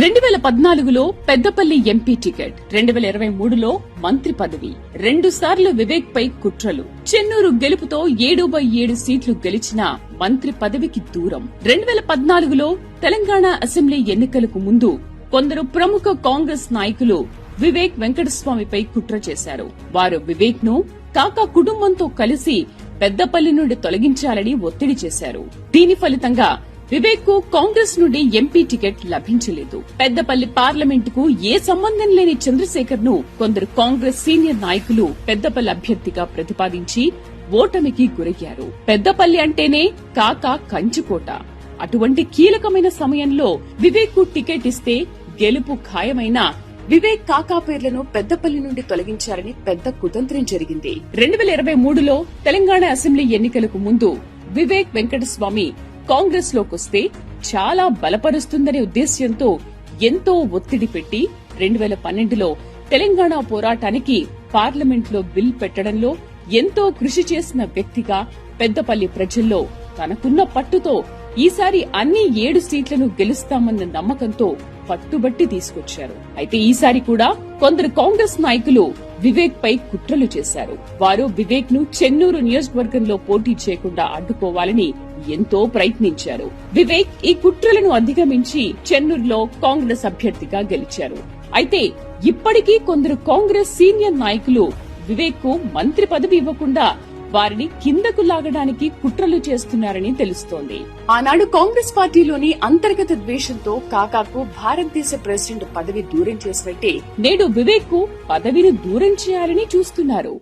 2014లో Peddapalli MP ticket, 2023లో మంత్రి పదవి, 2 సార్లు వివేక్ పై కుట్రలు, చెన్నూరు గెలుపుతో 7/7 సీట్లు గెలిచిన మంత్రి పదవికి దూరం. 2014లో తెలంగాణ అసెంబ్లీ ఎన్నికలకు ముందు కొందరు ప్రముఖ కాంగ్రెస్ నాయకులు వివేక్ వెంకటస్వామిపై కుట్ర చేశారు. వారు వివేక్ ను కాకా కుటుంబంతో కలిసి పెద్దపల్లి నుండి తొలగించాలని ఒత్తిడి చేశారు. దీని ఫలితంగా వివేక్ కు కాంగ్రెస్ నుండి ఎంపీ టికెట్ లభించలేదు. పెద్దపల్లి పార్లమెంటుకు ఏ సంబంధం లేని చంద్రశేఖర్ ను కొందరు కాంగ్రెస్ సీనియర్ నాయకులు పెద్దపల్లి అభ్యర్థిగా ప్రతిపాదించి ఓటమికి గురయ్యారు. పెద్దపల్లి అంటేనే కాకా కంచుకోట. అటువంటి కీలకమైన సమయంలో వివేక్ కు టికెట్ ఇస్తే గెలుపు ఖాయమైన వివేక్ కాకా పేర్లను పెద్దపల్లి నుండి తొలగించాలని పెద్ద కుతంత్రం జరిగింది. 2023లో తెలంగాణ అసెంబ్లీ ఎన్నికలకు ముందు వివేక్ వెంకటస్వామి కాంగ్రెస్ లోకొస్తే చాలా బలపరుస్తుందనే ఉద్దేశ్యంతో ఎంతో ఒత్తిడి పెట్టి 2012లో తెలంగాణ పోరాటానికి పార్లమెంట్లో బిల్ పెట్టడంలో ఎంతో కృషి చేసిన వ్యక్తిగా పెద్దపల్లి ప్రజల్లో తనకున్న పట్టుతో ఈసారి అన్ని 7 సీట్లను గెలుస్తామన్న నమ్మకంతో పట్టుబట్టి తీసుకొచ్చారు. అయితే ఈసారి కూడా కొందరు కాంగ్రెస్ నాయకులు వివేక్ పై కుట్రలు చేశారు. వారు వివేక్ ను చెన్నూరు నియోజకవర్గంలో పోటీ చేయకుండా అడ్డుకోవాలని ఎంతో ప్రయత్నించారు. వివేక్ ఈ కుట్రలను అధిగమించి చెన్నూరులో కాంగ్రెస్ అభ్యర్థిగా గెలిచారు. అయితే ఇప్పటికీ కొందరు కాంగ్రెస్ సీనియర్ నాయకులు వివేక్ కు మంత్రి పదవి ఇవ్వకుండా వారిని కిందకు లాగడానికి కుట్రలు చేస్తున్నారని తెలుస్తోంది. ఆనాడు కాంగ్రెస్ పార్టీలోని అంతర్గత ద్వేషంతో కాకాకు భారతదేశ ప్రెసిడెంట్ పదవి దూరం చేసినట్టే నేడు వివేక్ కు పదవిని దూరం చేయాలని చూస్తున్నారు.